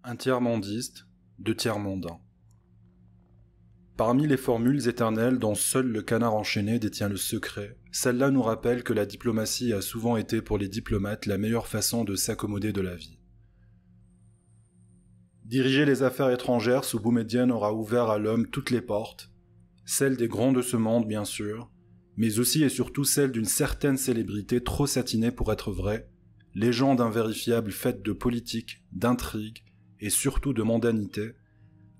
Un tiers-mondiste, deux tiers-mondains. Parmi les formules éternelles dont seul le canard enchaîné détient le secret, celle-là nous rappelle que la diplomatie a souvent été pour les diplomates la meilleure façon de s'accommoder de la vie. Diriger les affaires étrangères sous Boumedienne aura ouvert à l'homme toutes les portes, celles des grands de ce monde bien sûr, mais aussi et surtout celles d'une certaine célébrité trop satinée pour être vraie, légende invérifiable faite de politique, d'intrigue, et surtout de mondanité,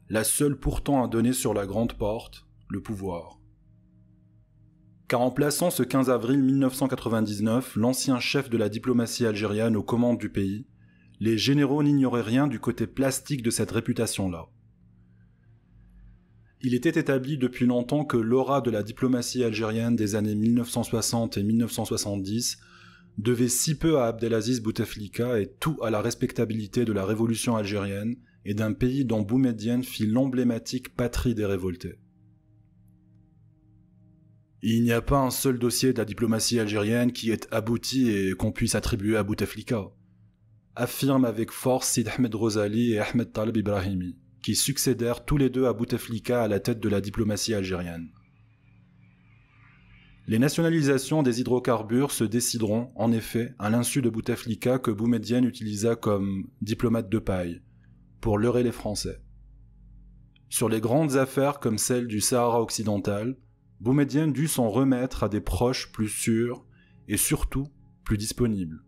la seule pourtant à donner sur la grande porte, le pouvoir. Car en plaçant ce 15 avril 1999 l'ancien chef de la diplomatie algérienne aux commandes du pays, les généraux n'ignoraient rien du côté plastique de cette réputation-là. Il était établi depuis longtemps que l'aura de la diplomatie algérienne des années 1960 et 1970 devait si peu à Abdelaziz Bouteflika et tout à la respectabilité de la révolution algérienne et d'un pays dont Boumedienne fit l'emblématique patrie des révoltés. Il n'y a pas un seul dossier de la diplomatie algérienne qui est abouti et qu'on puisse attribuer à Bouteflika, affirme avec force Sid Ahmed Rosali et Ahmed Taleb Ibrahimi, qui succédèrent tous les deux à Bouteflika à la tête de la diplomatie algérienne. Les nationalisations des hydrocarbures se décideront, en effet, à l'insu de Bouteflika que Boumedienne utilisa comme diplomate de paille, pour leurrer les Français. Sur les grandes affaires comme celle du Sahara occidental, Boumedienne dut s'en remettre à des proches plus sûrs et surtout plus disponibles.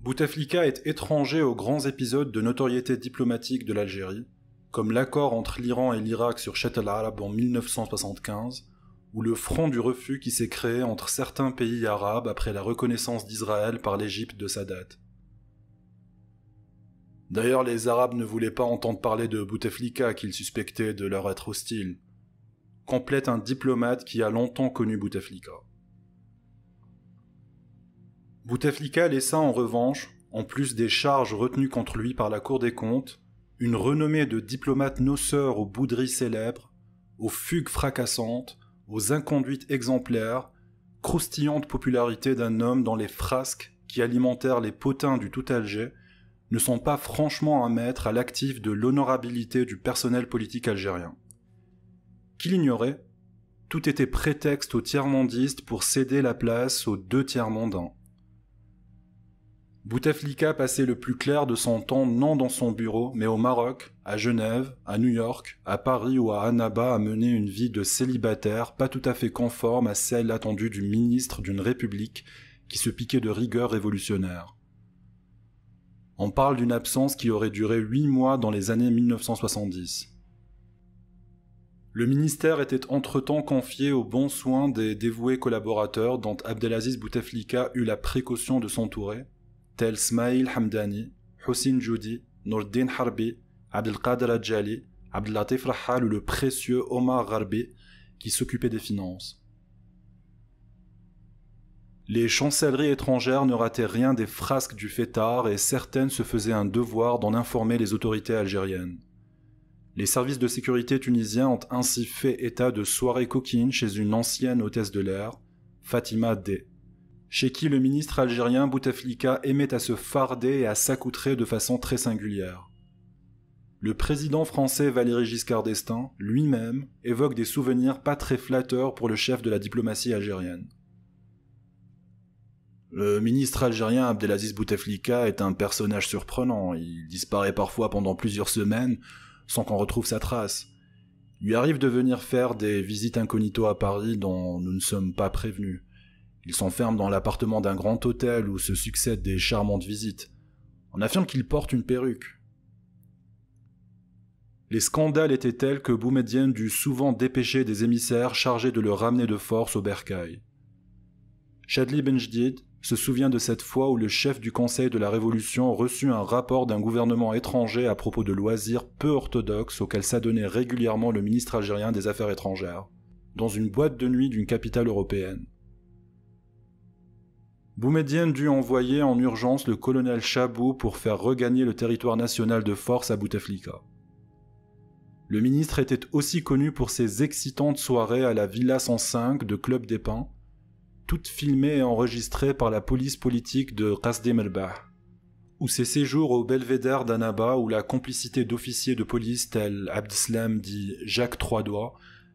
Bouteflika est étranger aux grands épisodes de notoriété diplomatique de l'Algérie, comme l'accord entre l'Iran et l'Irak sur Chett el-Arab en 1975, ou le front du refus qui s'est créé entre certains pays arabes après la reconnaissance d'Israël par l'Égypte de Sadat. D'ailleurs, les Arabes ne voulaient pas entendre parler de Bouteflika qu'ils suspectaient de leur être hostile. Complète un diplomate qui a longtemps connu Bouteflika. Bouteflika laissa en revanche, en plus des charges retenues contre lui par la Cour des comptes, une renommée de diplomate noceur aux bouderies célèbres, aux fugues fracassantes, aux inconduites exemplaires, croustillante popularité d'un homme dont les frasques qui alimentèrent les potins du tout Alger ne sont pas franchement à mettre à l'actif de l'honorabilité du personnel politique algérien. Qui l'ignorait, tout était prétexte aux tiers-mondistes pour céder la place aux deux tiers-mondains. Bouteflika passait le plus clair de son temps non dans son bureau, mais au Maroc, à Genève, à New York, à Paris ou à Annaba à mener une vie de célibataire pas tout à fait conforme à celle attendue du ministre d'une république qui se piquait de rigueur révolutionnaire. On parle d'une absence qui aurait duré 8 mois dans les années 1970. Le ministère était entre-temps confié aux bons soins des dévoués collaborateurs dont Abdelaziz Bouteflika eut la précaution de s'entourer, tels Smaïl Hamdani, Houssine Joudi, Nourdin Harbi, Abdelkader Adjali, Abdellatif Rahal ou le précieux Omar Gharbi qui s'occupait des finances. Les chancelleries étrangères ne rataient rien des frasques du fêtard et certaines se faisaient un devoir d'en informer les autorités algériennes. Les services de sécurité tunisiens ont ainsi fait état de soirées coquines chez une ancienne hôtesse de l'air, Fatima D, chez qui le ministre algérien Bouteflika aimait à se farder et à s'accoutrer de façon très singulière. Le président français Valéry Giscard d'Estaing, lui-même, évoque des souvenirs pas très flatteurs pour le chef de la diplomatie algérienne. Le ministre algérien Abdelaziz Bouteflika est un personnage surprenant. Il disparaît parfois pendant plusieurs semaines sans qu'on retrouve sa trace. Il lui arrive de venir faire des visites incognito à Paris dont nous ne sommes pas prévenus. Il s'enferme dans l'appartement d'un grand hôtel où se succèdent des charmantes visites. On affirme qu'il porte une perruque. Les scandales étaient tels que Boumedienne dut souvent dépêcher des émissaires chargés de le ramener de force au bercail. Chadli Benjdid, se souvient de cette fois où le chef du Conseil de la Révolution reçut un rapport d'un gouvernement étranger à propos de loisirs peu orthodoxes auxquels s'adonnait régulièrement le ministre algérien des Affaires étrangères, dans une boîte de nuit d'une capitale européenne. Boumedienne dut envoyer en urgence le colonel Chabot pour faire regagner le territoire national de force à Bouteflika. Le ministre était aussi connu pour ses excitantes soirées à la Villa 105 de Club des Pins, toutes filmées et enregistrées par la police politique de Qasdim el-Bah, ou ses séjours au belvédère d'Annaba où la complicité d'officiers de police tels Abdeslam dit Jacques Troisdois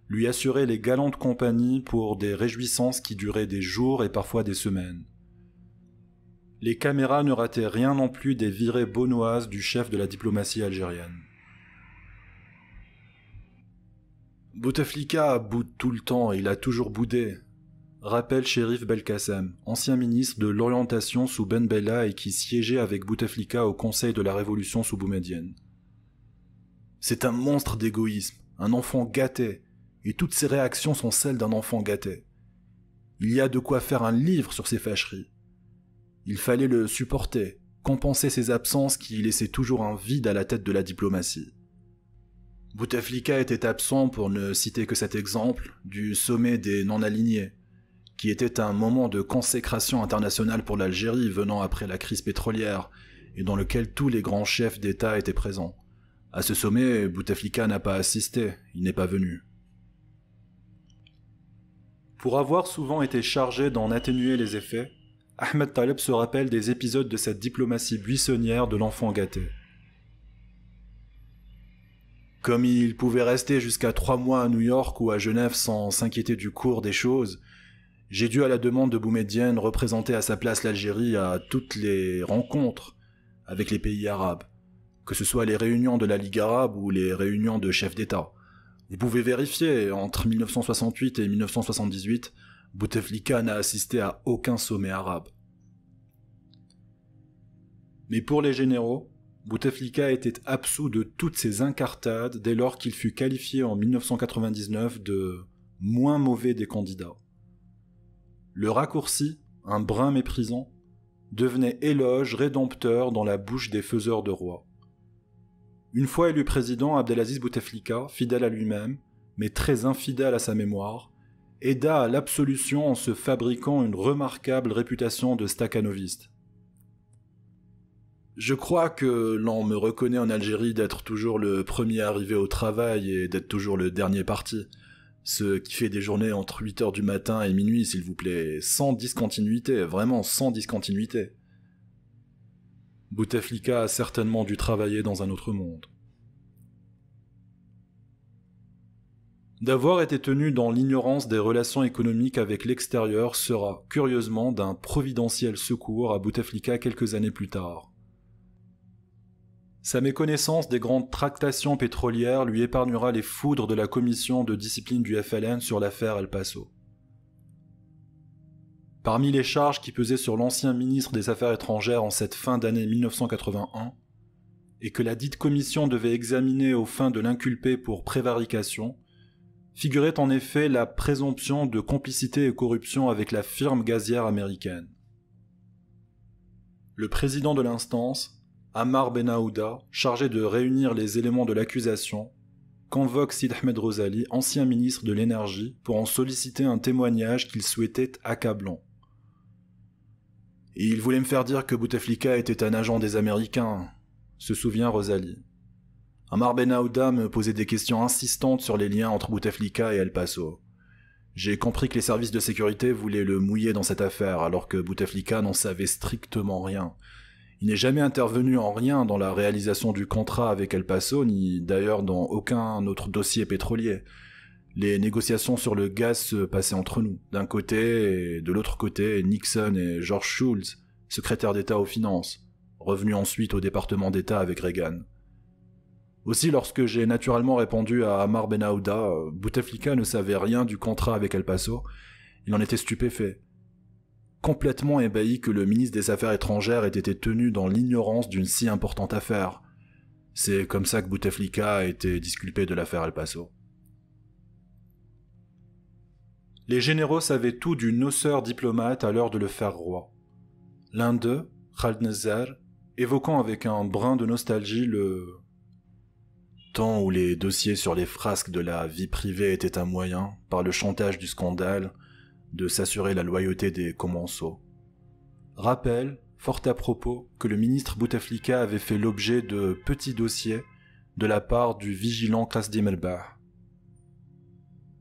lui assurait les galantes compagnies pour des réjouissances qui duraient des jours et parfois des semaines. Les caméras ne rataient rien non plus des virées beaunoises du chef de la diplomatie algérienne. Bouteflika boude tout le temps, il a toujours boudé, rappelle Chérif Belkacem, ancien ministre de l'Orientation sous Ben Bella et qui siégeait avec Bouteflika au Conseil de la Révolution sous Boumedienne. C'est un monstre d'égoïsme, un enfant gâté, et toutes ses réactions sont celles d'un enfant gâté. Il y a de quoi faire un livre sur ses fâcheries. Il fallait le supporter, compenser ses absences qui laissaient toujours un vide à la tête de la diplomatie. Bouteflika était absent, pour ne citer que cet exemple, du sommet des non-alignés, qui était un moment de consécration internationale pour l'Algérie venant après la crise pétrolière, et dans lequel tous les grands chefs d'État étaient présents. À ce sommet, Bouteflika n'a pas assisté, il n'est pas venu. Pour avoir souvent été chargé d'en atténuer les effets, Ahmed Taleb se rappelle des épisodes de cette diplomatie buissonnière de l'enfant gâté. Comme il pouvait rester jusqu'à 3 mois à New York ou à Genève sans s'inquiéter du cours des choses, j'ai dû à la demande de Boumedienne représenter à sa place l'Algérie à toutes les rencontres avec les pays arabes, que ce soit les réunions de la Ligue arabe ou les réunions de chefs d'État. Vous pouvez vérifier, entre 1968 et 1978, Bouteflika n'a assisté à aucun sommet arabe. Mais pour les généraux, Bouteflika était absous de toutes ces incartades dès lors qu'il fut qualifié en 1999 de « moins mauvais des candidats ». Le raccourci, un brin méprisant, devenait éloge rédempteur dans la bouche des faiseurs de rois. Une fois élu président, Abdelaziz Bouteflika, fidèle à lui-même, mais très infidèle à sa mémoire, aida à l'absolution en se fabriquant une remarquable réputation de stakhanoviste. Je crois que l'on me reconnaît en Algérie d'être toujours le premier arrivé au travail et d'être toujours le dernier parti. Ce qui fait des journées entre 8h du matin et minuit, s'il vous plaît, sans discontinuité, vraiment sans discontinuité. Bouteflika a certainement dû travailler dans un autre monde. D'avoir été tenu dans l'ignorance des relations économiques avec l'extérieur sera, curieusement, d'un providentiel secours à Bouteflika quelques années plus tard. Sa méconnaissance des grandes tractations pétrolières lui épargnera les foudres de la commission de discipline du FLN sur l'affaire El Paso. Parmi les charges qui pesaient sur l'ancien ministre des Affaires étrangères en cette fin d'année 1981, et que la dite commission devait examiner aux fins de l'inculper pour prévarication, figurait en effet la présomption de complicité et corruption avec la firme gazière américaine. Le président de l'instance, Ammar Ben Aouda, chargé de réunir les éléments de l'accusation, convoque Sid Ahmed Rosali, ancien ministre de l'Énergie, pour en solliciter un témoignage qu'il souhaitait accablant. Et il voulait me faire dire que Bouteflika était un agent des Américains, se souvient Rosali. Ammar Ben Aouda me posait des questions insistantes sur les liens entre Bouteflika et El Paso. J'ai compris que les services de sécurité voulaient le mouiller dans cette affaire, alors que Bouteflika n'en savait strictement rien. Il n'est jamais intervenu en rien dans la réalisation du contrat avec El Paso, ni d'ailleurs dans aucun autre dossier pétrolier. Les négociations sur le gaz se passaient entre nous. D'un côté et de l'autre côté, Nixon et George Shultz, secrétaire d'État aux finances, revenu ensuite au département d'État avec Reagan. Aussi, lorsque j'ai naturellement répondu à Ammar Ben Aouda, Bouteflika ne savait rien du contrat avec El Paso, il en était stupéfait. Complètement ébahi que le ministre des Affaires étrangères ait été tenu dans l'ignorance d'une si importante affaire. C'est comme ça que Bouteflika a été disculpé de l'affaire El Paso. Les généraux savaient tout du noceur diplomate à l'heure de le faire roi. L'un d'eux, Khaled Nazar, évoquant avec un brin de nostalgie le temps où les dossiers sur les frasques de la vie privée étaient un moyen, par le chantage du scandale, de s'assurer la loyauté des commensaux. Rappelle, fort à propos, que le ministre Bouteflika avait fait l'objet de petits dossiers de la part du vigilant Qasdim El-Bah.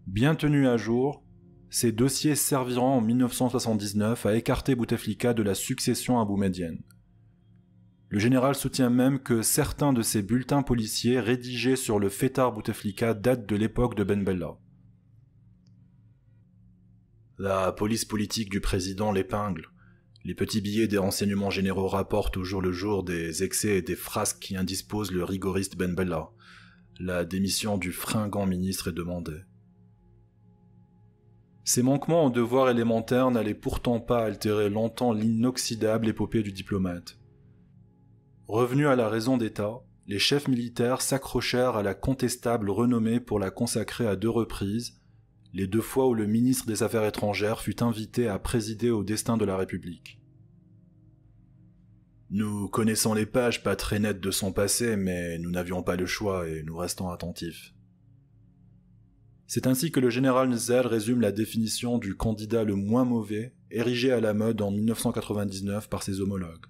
Bien tenus à jour, ces dossiers serviront en 1979 à écarter Bouteflika de la succession aboumédienne. Le général soutient même que certains de ces bulletins policiers rédigés sur le fêtard Bouteflika datent de l'époque de Ben Bella. La police politique du président l'épingle. Les petits billets des renseignements généraux rapportent au jour le jour des excès et des frasques qui indisposent le rigoriste Ben Bella. La démission du fringant ministre est demandée. Ces manquements aux devoirs élémentaires n'allaient pourtant pas altérer longtemps l'inoxydable épopée du diplomate. Revenus à la raison d'État, les chefs militaires s'accrochèrent à la contestable renommée pour la consacrer à 2 reprises, les 2 fois où le ministre des Affaires étrangères fut invité à présider au destin de la République. Nous connaissons les pages pas très nettes de son passé, mais nous n'avions pas le choix et nous restons attentifs. C'est ainsi que le général Nazar résume la définition du candidat le moins mauvais, érigé à la mode en 1999 par ses homologues.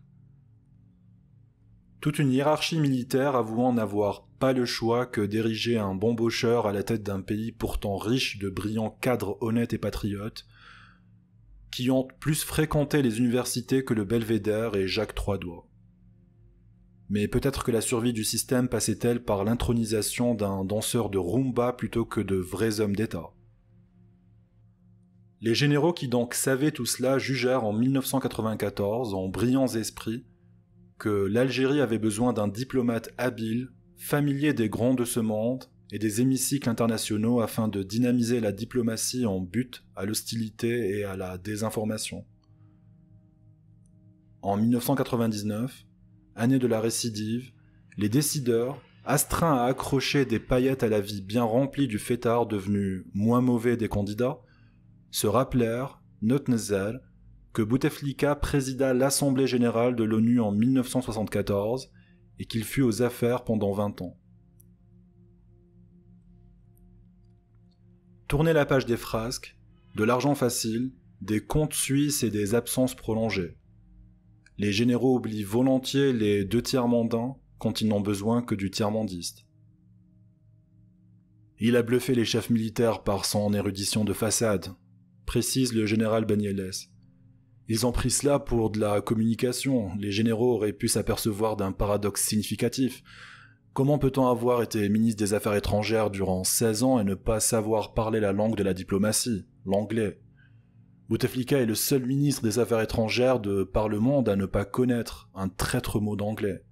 Toute une hiérarchie militaire avouant n'avoir pas le choix que d'ériger un bambocheur à la tête d'un pays pourtant riche de brillants cadres honnêtes et patriotes, qui ont plus fréquenté les universités que le Belvédère et Jacques Troisdois. Mais peut-être que la survie du système passait-elle par l'intronisation d'un danseur de rumba plutôt que de vrais hommes d'État. Les généraux qui donc savaient tout cela jugèrent en 1994, en brillants esprits, que l'Algérie avait besoin d'un diplomate habile, familier des grands de ce monde et des hémicycles internationaux afin de dynamiser la diplomatie en but à l'hostilité et à la désinformation. En 1999, année de la récidive, les décideurs, astreints à accrocher des paillettes à la vie bien remplie du fêtard devenu moins mauvais des candidats, se rappelèrent, note Nazar, que Bouteflika présida l'Assemblée générale de l'ONU en 1974 et qu'il fut aux affaires pendant 20 ans. Tournez la page des frasques, de l'argent facile, des comptes suisses et des absences prolongées. Les généraux oublient volontiers les 2 tiers-mandins quand ils n'ont besoin que du tiers-mandiste. Il a bluffé les chefs militaires par son érudition de façade, précise le général Banyelles. Ils ont pris cela pour de la communication. Les généraux auraient pu s'apercevoir d'un paradoxe significatif. Comment peut-on avoir été ministre des Affaires étrangères durant 16 ans et ne pas savoir parler la langue de la diplomatie, l'anglais? Bouteflika est le seul ministre des Affaires étrangères de par le monde à ne pas connaître un traître mot d'anglais.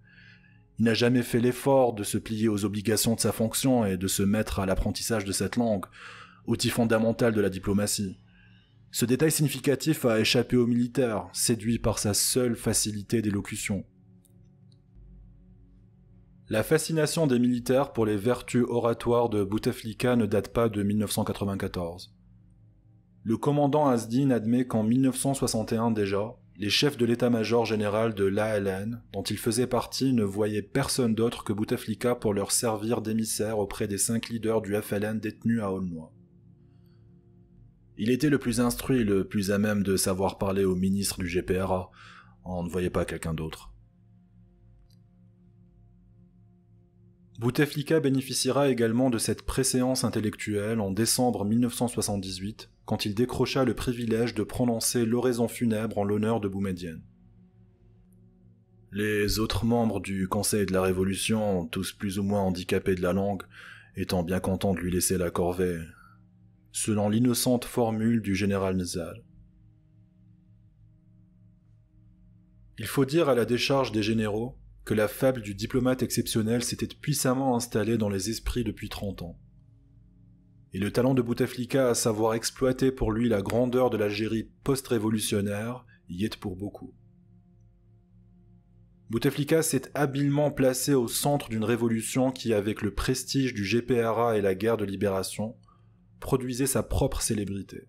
Il n'a jamais fait l'effort de se plier aux obligations de sa fonction et de se mettre à l'apprentissage de cette langue, outil fondamental de la diplomatie. Ce détail significatif a échappé aux militaires, séduits par sa seule facilité d'élocution. La fascination des militaires pour les vertus oratoires de Bouteflika ne date pas de 1994. Le commandant Asdin admet qu'en 1961 déjà, les chefs de l'état-major général de l'ALN, dont il faisait partie, ne voyaient personne d'autre que Bouteflika pour leur servir d'émissaire auprès des 5 leaders du FLN détenus à Aulnoy. Il était le plus instruit, le plus à même de savoir parler au ministre du GPRA. On ne voyait pas quelqu'un d'autre. Bouteflika bénéficiera également de cette préséance intellectuelle en décembre 1978, quand il décrocha le privilège de prononcer l'oraison funèbre en l'honneur de Boumedienne. Les autres membres du Conseil de la Révolution, tous plus ou moins handicapés de la langue, étant bien contents de lui laisser la corvée, selon l'innocente formule du général Nazar. Il faut dire à la décharge des généraux que la fable du diplomate exceptionnel s'était puissamment installée dans les esprits depuis 30 ans. Et le talent de Bouteflika à savoir exploiter pour lui la grandeur de l'Algérie post-révolutionnaire y est pour beaucoup. Bouteflika s'est habilement placé au centre d'une révolution qui, avec le prestige du GPRA et la guerre de libération, produisait sa propre célébrité.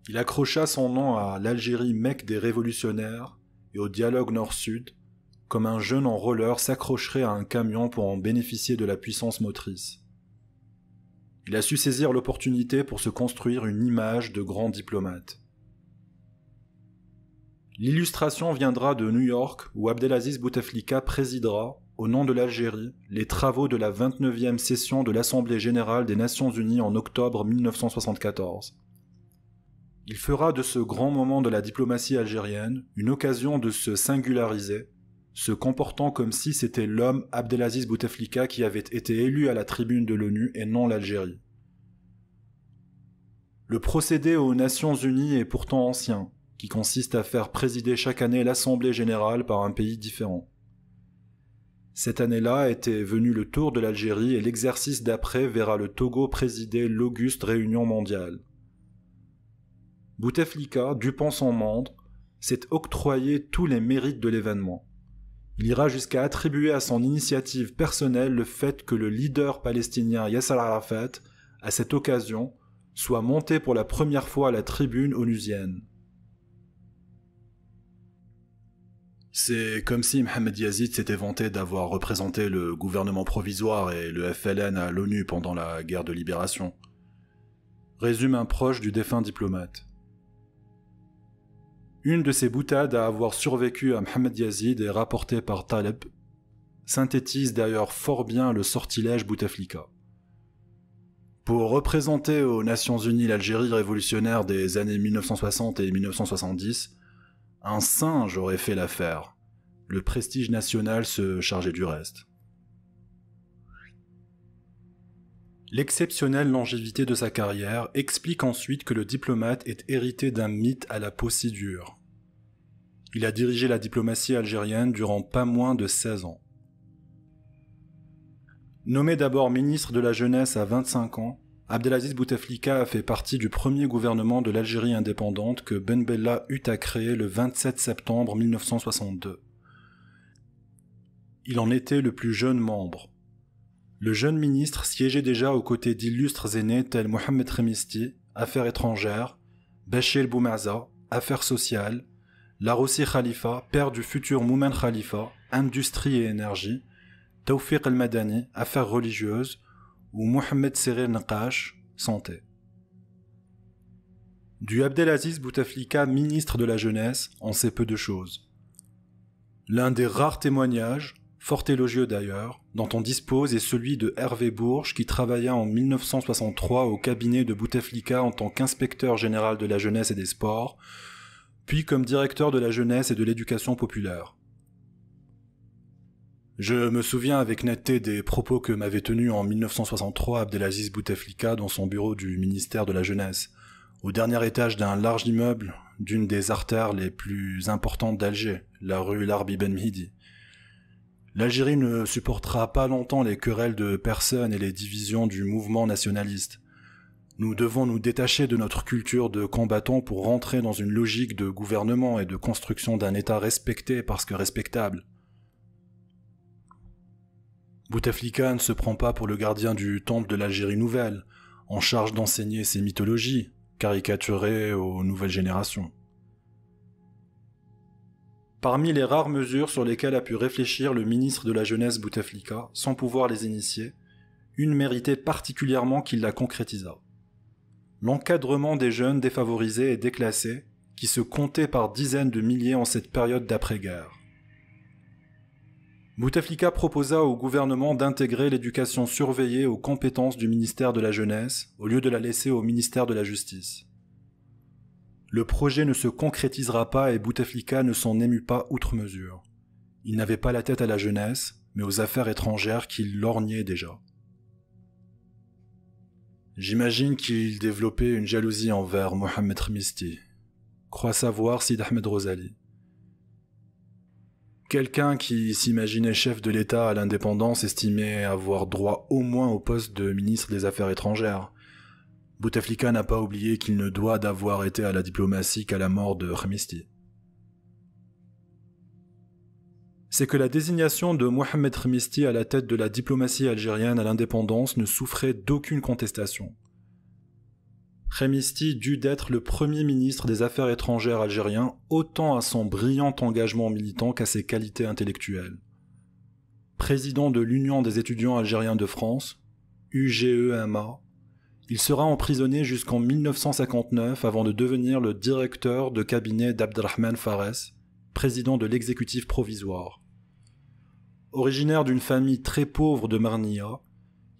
Il accrocha son nom à l'Algérie mecque des révolutionnaires et au dialogue nord-sud, comme un jeune en roller s'accrocherait à un camion pour en bénéficier de la puissance motrice. Il a su saisir l'opportunité pour se construire une image de grand diplomate. L'illustration viendra de New York où Abdelaziz Bouteflika présidera, au nom de l'Algérie, les travaux de la 29e session de l'Assemblée générale des Nations unies en octobre 1974. Il fera de ce grand moment de la diplomatie algérienne une occasion de se singulariser, se comportant comme si c'était l'homme Abdelaziz Bouteflika qui avait été élu à la tribune de l'ONU et non l'Algérie. Le procédé aux Nations unies est pourtant ancien, qui consiste à faire présider chaque année l'Assemblée générale par un pays différent. Cette année-là était venu le tour de l'Algérie et l'exercice d'après verra le Togo présider l'auguste réunion mondiale. Bouteflika, dupant son monde, s'est octroyé tous les mérites de l'événement. Il ira jusqu'à attribuer à son initiative personnelle le fait que le leader palestinien Yasser Arafat, à cette occasion, soit monté pour la première fois à la tribune onusienne. C'est comme si Mohamed Yazid s'était vanté d'avoir représenté le gouvernement provisoire et le FLN à l'ONU pendant la guerre de libération. Résume un proche du défunt diplomate. Une de ces boutades à avoir survécu à Mohamed Yazid est rapportée par Taleb, synthétise d'ailleurs fort bien le sortilège Bouteflika. Pour représenter aux Nations Unies l'Algérie révolutionnaire des années 1960 et 1970, un singe aurait fait l'affaire. Le prestige national se chargeait du reste. L'exceptionnelle longévité de sa carrière explique ensuite que le diplomate est hérité d'un mythe à la peau si dure. Il a dirigé la diplomatie algérienne durant pas moins de 16 ans. Nommé d'abord ministre de la Jeunesse à 25 ans, Abdelaziz Bouteflika a fait partie du premier gouvernement de l'Algérie indépendante que Ben Bella eut à créer le 27 septembre 1962. Il en était le plus jeune membre. Le jeune ministre siégeait déjà aux côtés d'illustres aînés tels Mohamed Remisti, Affaires étrangères, Bachir Boumaza, Affaires sociales, Larossi Khalifa, père du futur Moumen Khalifa, Industrie et énergie, Tawfiq El-Madani, Affaires religieuses, ou Mohamed Serer Naqash, Santé. Du Abdelaziz Bouteflika, ministre de la Jeunesse, on sait peu de choses. L'un des rares témoignages, fort élogieux d'ailleurs, dont on dispose est celui de Hervé Bourges qui travailla en 1963 au cabinet de Bouteflika en tant qu'inspecteur général de la jeunesse et des sports, puis comme directeur de la jeunesse et de l'éducation populaire. Je me souviens avec netteté des propos que m'avait tenus en 1963 Abdelaziz Bouteflika dans son bureau du ministère de la Jeunesse, au dernier étage d'un large immeuble d'une des artères les plus importantes d'Alger, la rue Larbi Ben Mhidi. L'Algérie ne supportera pas longtemps les querelles de personnes et les divisions du mouvement nationaliste. Nous devons nous détacher de notre culture de combattants pour rentrer dans une logique de gouvernement et de construction d'un État respecté parce que respectable. Bouteflika ne se prend pas pour le gardien du temple de l'Algérie nouvelle, en charge d'enseigner ses mythologies, caricaturées aux nouvelles générations. Parmi les rares mesures sur lesquelles a pu réfléchir le ministre de la Jeunesse Bouteflika, sans pouvoir les initier, une méritait particulièrement qu'il la concrétisa. L'encadrement des jeunes défavorisés et déclassés, qui se comptaient par dizaines de milliers en cette période d'après-guerre. Bouteflika proposa au gouvernement d'intégrer l'éducation surveillée aux compétences du ministère de la Jeunesse, au lieu de la laisser au ministère de la Justice. Le projet ne se concrétisera pas et Bouteflika ne s'en émut pas outre mesure. Il n'avait pas la tête à la jeunesse, mais aux affaires étrangères qu'il lorgnait déjà. J'imagine qu'il développait une jalousie envers Mohamed Remisti, croit savoir Sid Ahmed Rosali. Quelqu'un qui s'imaginait chef de l'État à l'indépendance estimait avoir droit au moins au poste de ministre des Affaires étrangères. Bouteflika n'a pas oublié qu'il ne doit d'avoir été à la diplomatie qu'à la mort de Remisti. C'est que la désignation de Mohamed Remisti à la tête de la diplomatie algérienne à l'indépendance ne souffrait d'aucune contestation. Khemisti dut d'être le premier ministre des Affaires étrangères algérien, autant à son brillant engagement militant qu'à ses qualités intellectuelles. Président de l'Union des étudiants algériens de France, UGEMA, il sera emprisonné jusqu'en 1959 avant de devenir le directeur de cabinet d'Abdelrahman Fares, président de l'exécutif provisoire. Originaire d'une famille très pauvre de Marnia,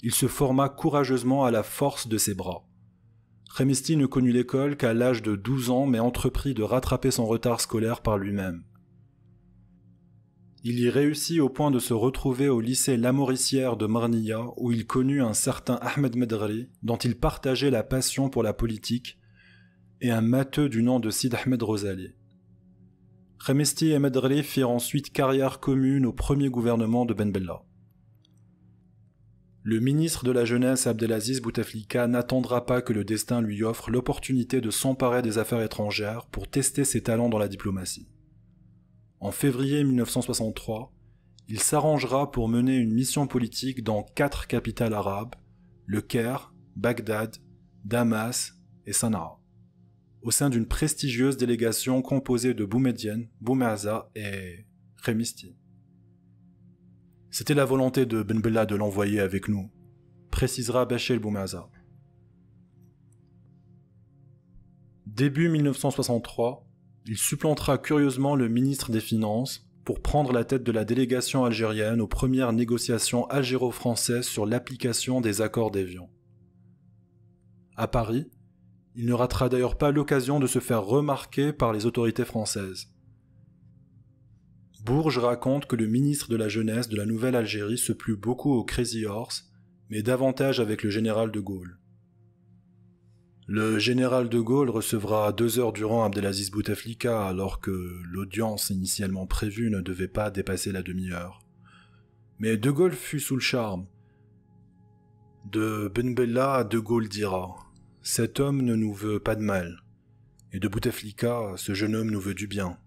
il se forma courageusement à la force de ses bras. Khemisti ne connut l'école qu'à l'âge de 12 ans mais entreprit de rattraper son retard scolaire par lui-même. Il y réussit au point de se retrouver au lycée La Mauricière de Marnia où il connut un certain Ahmed Medghari dont il partageait la passion pour la politique et un matheux du nom de Sid Ahmed Rosali. Khemisti et Medghari firent ensuite carrière commune au premier gouvernement de Ben Bella. Le ministre de la Jeunesse Abdelaziz Bouteflika n'attendra pas que le destin lui offre l'opportunité de s'emparer des affaires étrangères pour tester ses talents dans la diplomatie. En février 1963, il s'arrangera pour mener une mission politique dans 4 capitales arabes, le Caire, Bagdad, Damas et Sanaa, au sein d'une prestigieuse délégation composée de Boumedienne, Boumaza et Khemisti. C'était la volonté de Ben Bella de l'envoyer avec nous, précisera Bachel Boumaza. Début 1963, il supplantera curieusement le ministre des Finances pour prendre la tête de la délégation algérienne aux premières négociations algéro-françaises sur l'application des accords d'Évian. À Paris, il ne ratera d'ailleurs pas l'occasion de se faire remarquer par les autorités françaises. Bourges raconte que le ministre de la Jeunesse de la Nouvelle-Algérie se plut beaucoup au Crazy Horse, mais davantage avec le général de Gaulle. Le général de Gaulle recevra 2 heures durant Abdelaziz Bouteflika alors que l'audience initialement prévue ne devait pas dépasser la demi-heure. Mais de Gaulle fut sous le charme. De Ben Bella, de Gaulle dira « Cet homme ne nous veut pas de mal. » Et de Bouteflika, « Ce jeune homme nous veut du bien. »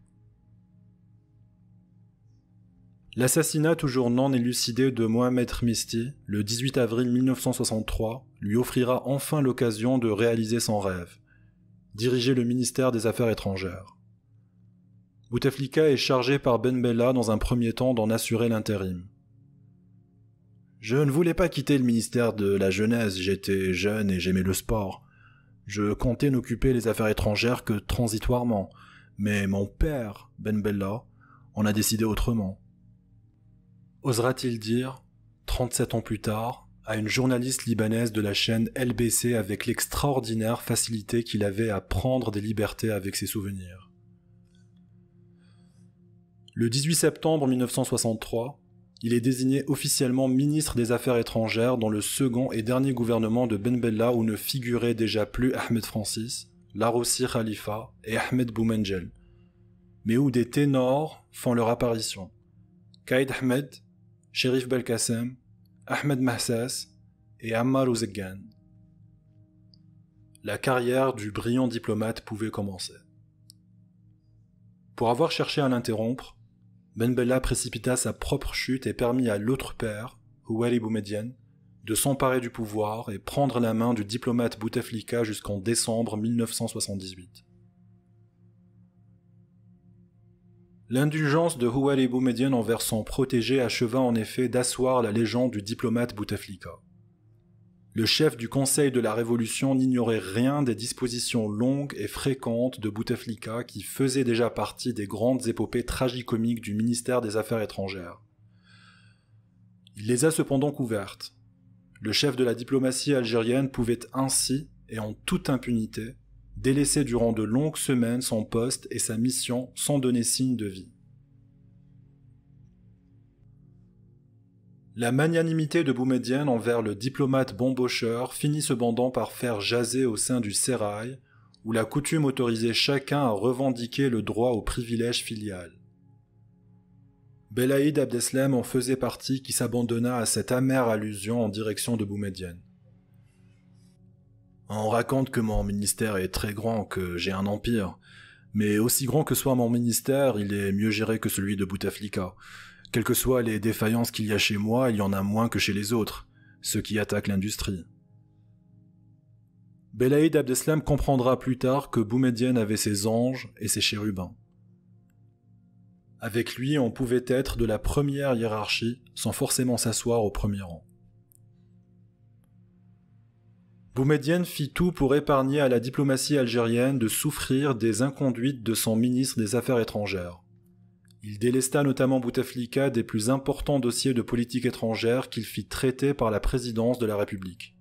L'assassinat toujours non élucidé de Mohamed Khemisti, le 18 avril 1963, lui offrira enfin l'occasion de réaliser son rêve, diriger le ministère des Affaires étrangères. Bouteflika est chargé par Ben Bella dans un premier temps d'en assurer l'intérim. « Je ne voulais pas quitter le ministère de la Jeunesse, j'étais jeune et j'aimais le sport. Je comptais n'occuper les affaires étrangères que transitoirement, mais mon père, Ben Bella, en a décidé autrement. » Osera-t-il dire, 37 ans plus tard, à une journaliste libanaise de la chaîne LBC avec l'extraordinaire facilité qu'il avait à prendre des libertés avec ses souvenirs. Le 18 septembre 1963, il est désigné officiellement ministre des Affaires étrangères dans le second et dernier gouvernement de Ben Bella où ne figuraient déjà plus Ahmed Francis, Larossi Khalifa et Ahmed Boumengel, mais où des ténors font leur apparition. Kaïd Ahmed, Sherif Belkacem, Ahmed Mahsas et Ammar Ouzeghan. La carrière du brillant diplomate pouvait commencer. Pour avoir cherché à l'interrompre, Ben Bella précipita sa propre chute et permit à l'autre père, Houari Boumedienne, de s'emparer du pouvoir et prendre la main du diplomate Bouteflika jusqu'en décembre 1978. L'indulgence de Houari Boumedienne envers son protégé acheva en effet d'asseoir la légende du diplomate Bouteflika. Le chef du Conseil de la Révolution n'ignorait rien des dispositions longues et fréquentes de Bouteflika qui faisaient déjà partie des grandes épopées tragicomiques du ministère des Affaires étrangères. Il les a cependant couvertes. Le chef de la diplomatie algérienne pouvait ainsi, et en toute impunité, délaisser durant de longues semaines son poste et sa mission sans donner signe de vie. La magnanimité de Boumedienne envers le diplomate bombocheur finit cependant par faire jaser au sein du sérail, où la coutume autorisait chacun à revendiquer le droit au privilège filial. Belaïd Abdeslam en faisait partie qui s'abandonna à cette amère allusion en direction de Boumedienne. On raconte que mon ministère est très grand, que j'ai un empire. Mais aussi grand que soit mon ministère, il est mieux géré que celui de Bouteflika. Quelles que soient les défaillances qu'il y a chez moi, il y en a moins que chez les autres, ceux qui attaquent l'industrie. Belaïd Abdeslam comprendra plus tard que Boumedienne avait ses anges et ses chérubins. Avec lui, on pouvait être de la première hiérarchie sans forcément s'asseoir au premier rang. Boumedienne fit tout pour épargner à la diplomatie algérienne de souffrir des inconduites de son ministre des Affaires étrangères. Il délesta notamment Bouteflika des plus importants dossiers de politique étrangère qu'il fit traiter par la présidence de la République.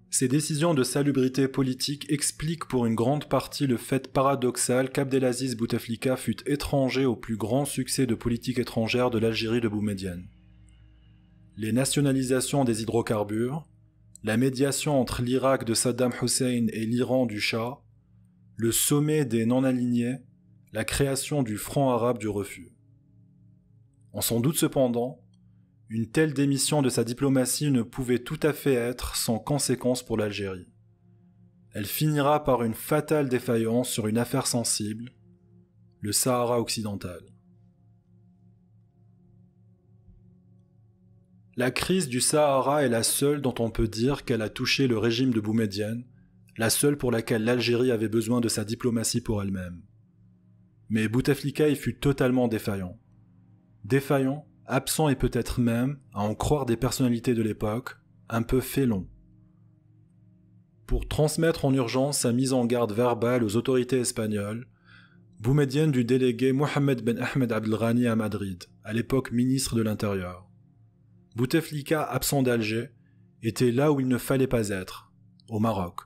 Ces décisions de salubrité politique expliquent pour une grande partie le fait paradoxal qu'Abdelaziz Bouteflika fut étranger au plus grand succès de politique étrangère de l'Algérie de Boumedienne. Les nationalisations des hydrocarbures, la médiation entre l'Irak de Saddam Hussein et l'Iran du Shah, le sommet des non-alignés, la création du Front arabe du refus. On s'en doute cependant, une telle démission de sa diplomatie ne pouvait tout à fait être sans conséquence pour l'Algérie. Elle finira par une fatale défaillance sur une affaire sensible, le Sahara occidental. La crise du Sahara est la seule dont on peut dire qu'elle a touché le régime de Boumedienne, la seule pour laquelle l'Algérie avait besoin de sa diplomatie pour elle-même. Mais Bouteflika y fut totalement défaillant. Défaillant, absent et peut-être même, à en croire des personnalités de l'époque, un peu félon. Pour transmettre en urgence sa mise en garde verbale aux autorités espagnoles, Boumedienne dut déléguer Mohamed Ben Ahmed Abdelghani à Madrid, à l'époque ministre de l'Intérieur. Bouteflika, absent d'Alger, était là où il ne fallait pas être, au Maroc.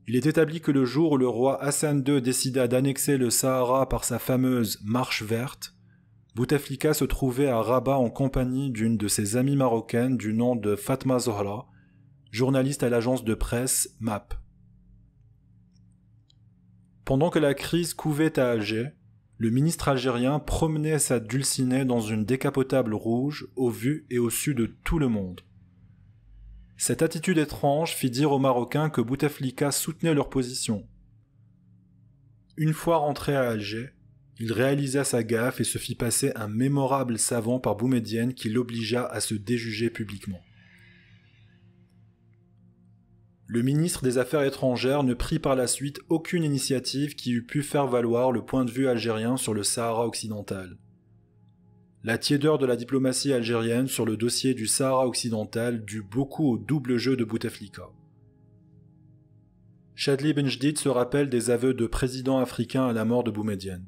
Il est établi que le jour où le roi Hassan II décida d'annexer le Sahara par sa fameuse « Marche verte », Bouteflika se trouvait à Rabat en compagnie d'une de ses amies marocaines du nom de Fatma Zohra, journaliste à l'agence de presse MAP. Pendant que la crise couvait à Alger, le ministre algérien promenait sa dulcinée dans une décapotable rouge au vu et au su de tout le monde. Cette attitude étrange fit dire aux Marocains que Bouteflika soutenait leur position. Une fois rentré à Alger, il réalisa sa gaffe et se fit passer un mémorable savant par Boumedienne qui l'obligea à se déjuger publiquement. Le ministre des Affaires étrangères ne prit par la suite aucune initiative qui eût pu faire valoir le point de vue algérien sur le Sahara occidental. La tiédeur de la diplomatie algérienne sur le dossier du Sahara occidental dut beaucoup au double jeu de Bouteflika. Chadli Benjdid se rappelle des aveux de présidents africains à la mort de Boumedienne.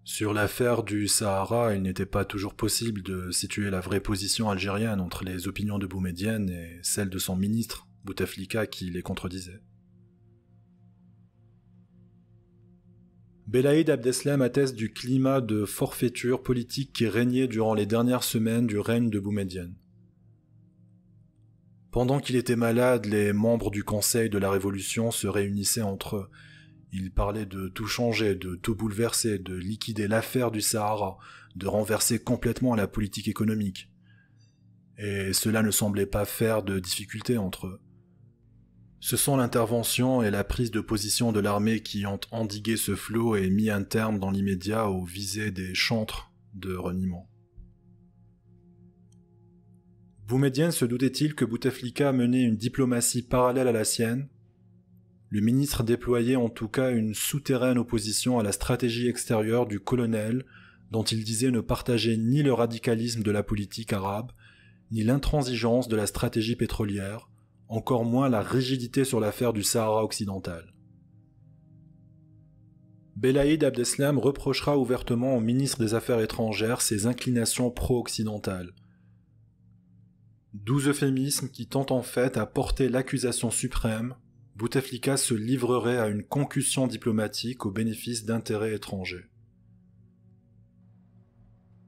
Sur l'affaire du Sahara, il n'était pas toujours possible de situer la vraie position algérienne entre les opinions de Boumedienne et celles de son ministre, Bouteflika, qui les contredisait. Belaïd Abdeslam atteste du climat de forfaiture politique qui régnait durant les dernières semaines du règne de Boumedienne. Pendant qu'il était malade, les membres du Conseil de la Révolution se réunissaient entre eux. Ils parlaient de tout changer, de tout bouleverser, de liquider l'affaire du Sahara, de renverser complètement la politique économique. Et cela ne semblait pas faire de difficulté entre eux. Ce sont l'intervention et la prise de position de l'armée qui ont endigué ce flot et mis un terme dans l'immédiat aux visées des chantres de reniement. Boumedienne se doutait-il que Bouteflika menait une diplomatie parallèle à la sienne ? Le ministre déployait en tout cas une souterraine opposition à la stratégie extérieure du colonel, dont il disait ne partager ni le radicalisme de la politique arabe, ni l'intransigeance de la stratégie pétrolière, encore moins la rigidité sur l'affaire du Sahara occidental. Belaïd Abdeslam reprochera ouvertement au ministre des Affaires étrangères ses inclinations pro-occidentales. 12 euphémismes qui tentent en fait à porter l'accusation suprême, Bouteflika se livrerait à une concussion diplomatique au bénéfice d'intérêts étrangers.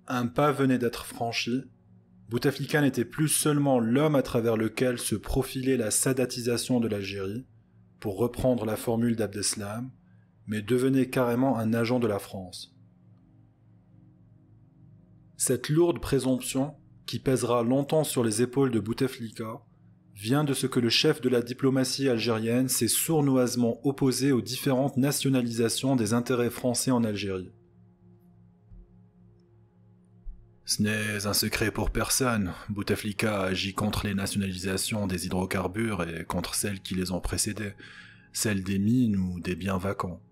Un pas venait d'être franchi. Bouteflika n'était plus seulement l'homme à travers lequel se profilait la sadatisation de l'Algérie, pour reprendre la formule d'Abdeslam, mais devenait carrément un agent de la France. Cette lourde présomption, qui pèsera longtemps sur les épaules de Bouteflika, vient de ce que le chef de la diplomatie algérienne s'est sournoisement opposé aux différentes nationalisations des intérêts français en Algérie. Ce n'est un secret pour personne. Bouteflika agit contre les nationalisations des hydrocarbures et contre celles qui les ont précédées, celles des mines ou des biens vacants.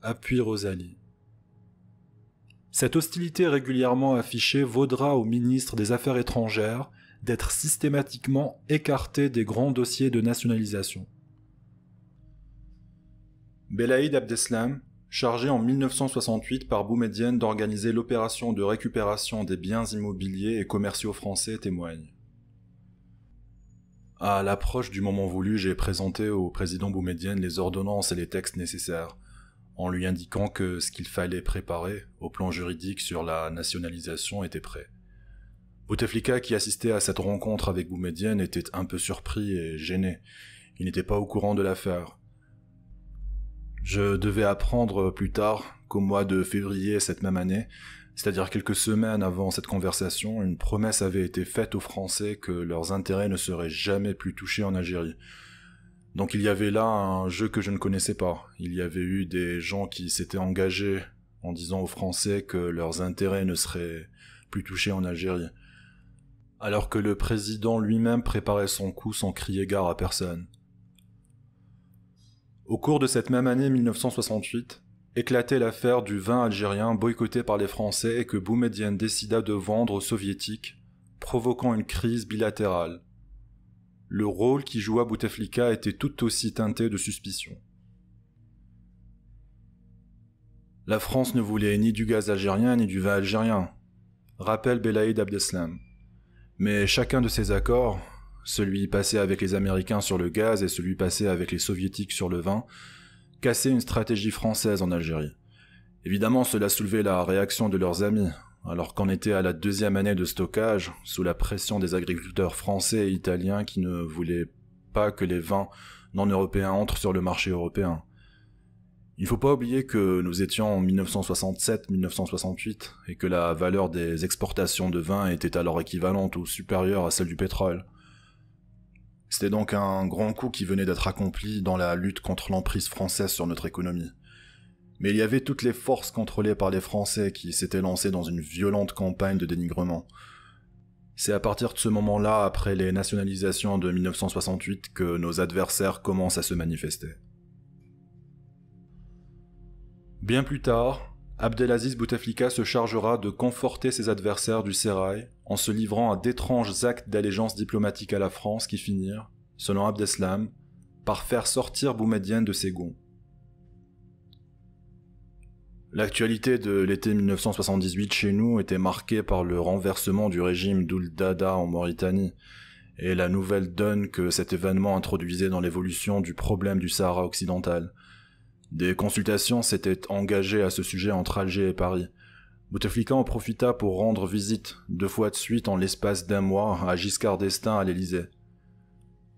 Appuie Rosalie. Cette hostilité régulièrement affichée vaudra au ministre des Affaires étrangères d'être systématiquement écarté des grands dossiers de nationalisation. Belaïd Abdeslam, chargé en 1968 par Boumedienne d'organiser l'opération de récupération des biens immobiliers et commerciaux français, témoigne. À l'approche du moment voulu, j'ai présenté au président Boumedienne les ordonnances et les textes nécessaires, en lui indiquant que ce qu'il fallait préparer au plan juridique sur la nationalisation était prêt. Bouteflika, qui assistait à cette rencontre avec Boumedienne, était un peu surpris et gêné. Il n'était pas au courant de l'affaire. Je devais apprendre plus tard qu'au mois de février cette même année, c'est-à-dire quelques semaines avant cette conversation, une promesse avait été faite aux Français que leurs intérêts ne seraient jamais plus touchés en Algérie. Donc il y avait là un jeu que je ne connaissais pas. Il y avait eu des gens qui s'étaient engagés en disant aux Français que leurs intérêts ne seraient plus touchés en Algérie, alors que le président lui-même préparait son coup sans crier gare à personne. Au cours de cette même année 1968, éclatait l'affaire du vin algérien boycotté par les Français et que Boumedienne décida de vendre aux Soviétiques, provoquant une crise bilatérale. Le rôle qu'y joua Bouteflika était tout aussi teinté de suspicion. La France ne voulait ni du gaz algérien ni du vin algérien, rappelle Belaïd Abdeslam. Mais chacun de ces accords, celui passé avec les Américains sur le gaz et celui passé avec les Soviétiques sur le vin, cassait une stratégie française en Algérie. Évidemment, cela soulevait la réaction de leurs amis, alors qu'on était à la 2e année de stockage, sous la pression des agriculteurs français et italiens qui ne voulaient pas que les vins non-européens entrent sur le marché européen. Il ne faut pas oublier que nous étions en 1967-1968 et que la valeur des exportations de vin était alors équivalente ou supérieure à celle du pétrole. C'était donc un grand coup qui venait d'être accompli dans la lutte contre l'emprise française sur notre économie. Mais il y avait toutes les forces contrôlées par les Français qui s'étaient lancées dans une violente campagne de dénigrement. C'est à partir de ce moment-là, après les nationalisations de 1968, que nos adversaires commencent à se manifester. Bien plus tard, Abdelaziz Bouteflika se chargera de conforter ses adversaires du sérail en se livrant à d'étranges actes d'allégeance diplomatique à la France qui finirent, selon Abdeslam, par faire sortir Boumedienne de ses gonds. L'actualité de l'été 1978 chez nous était marquée par le renversement du régime d'Ould Daddah en Mauritanie et la nouvelle donne que cet événement introduisait dans l'évolution du problème du Sahara occidental. Des consultations s'étaient engagées à ce sujet entre Alger et Paris. Bouteflika en profita pour rendre visite 2 fois de suite en l'espace d'1 mois à Giscard d'Estaing à l'Élysée.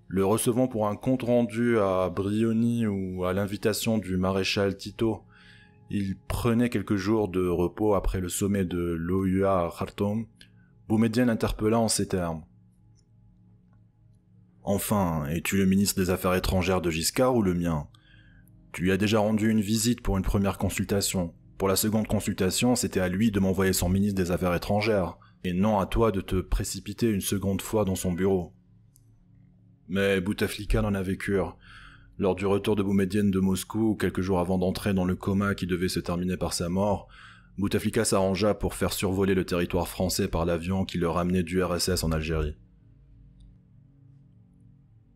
Le recevant pour un compte rendu à Brioni ou à l'invitation du maréchal Tito, il prenait quelques jours de repos après le sommet de l'OUA à Khartoum. Boumedienne interpella en ces termes. « Enfin, es-tu le ministre des Affaires étrangères de Giscard ou le mien ? Tu lui as déjà rendu une visite pour une première consultation. Pour la seconde consultation, c'était à lui de m'envoyer son ministre des Affaires étrangères, et non à toi de te précipiter une seconde fois dans son bureau. » Mais Bouteflika n'en avait cure. Lors du retour de Boumedienne de Moscou, quelques jours avant d'entrer dans le coma qui devait se terminer par sa mort, Bouteflika s'arrangea pour faire survoler le territoire français par l'avion qui le ramenait du RSS en Algérie.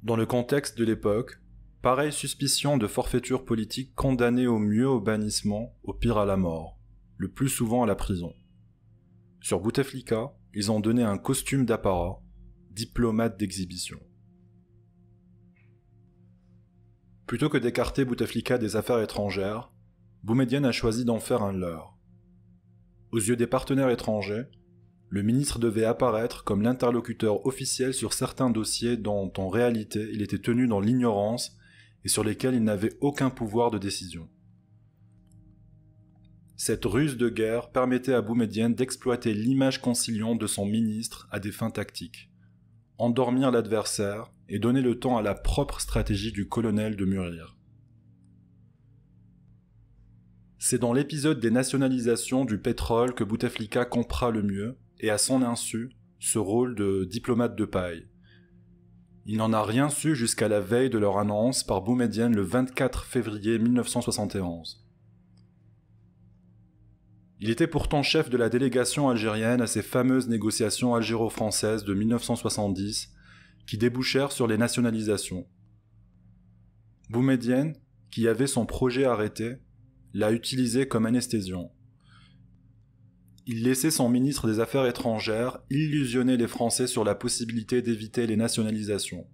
Dans le contexte de l'époque, pareille suspicion de forfaiture politique condamnait au mieux au bannissement, au pire à la mort, le plus souvent à la prison. Sur Bouteflika, ils ont donné un costume d'apparat, diplomate d'exhibition. Plutôt que d'écarter Bouteflika des affaires étrangères, Boumedienne a choisi d'en faire un leurre. Aux yeux des partenaires étrangers, le ministre devait apparaître comme l'interlocuteur officiel sur certains dossiers dont, en réalité, il était tenu dans l'ignorance et sur lesquels il n'avait aucun pouvoir de décision. Cette ruse de guerre permettait à Boumedienne d'exploiter l'image conciliante de son ministre à des fins tactiques, endormir l'adversaire et donner le temps à la propre stratégie du colonel de mûrir. C'est dans l'épisode des nationalisations du pétrole que Bouteflika compra le mieux, et à son insu, ce rôle de diplomate de paille. Il n'en a rien su jusqu'à la veille de leur annonce par Boumedienne le 24 février 1971. Il était pourtant chef de la délégation algérienne à ces fameuses négociations algéro-françaises de 1970 qui débouchèrent sur les nationalisations. Boumedienne, qui avait son projet arrêté, l'a utilisé comme anesthésiant. Il laissait son ministre des Affaires étrangères illusionner les Français sur la possibilité d'éviter les nationalisations.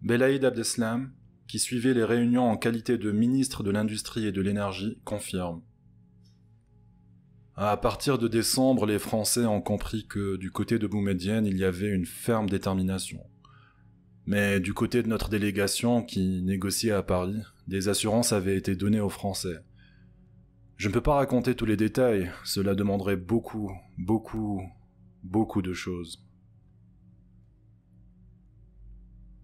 Belaïd Abdeslam, qui suivait les réunions en qualité de ministre de l'Industrie et de l'Énergie, confirme. À partir de décembre, les Français ont compris que du côté de Boumedienne, il y avait une ferme détermination. Mais du côté de notre délégation qui négociait à Paris, des assurances avaient été données aux Français. Je ne peux pas raconter tous les détails, cela demanderait beaucoup de choses.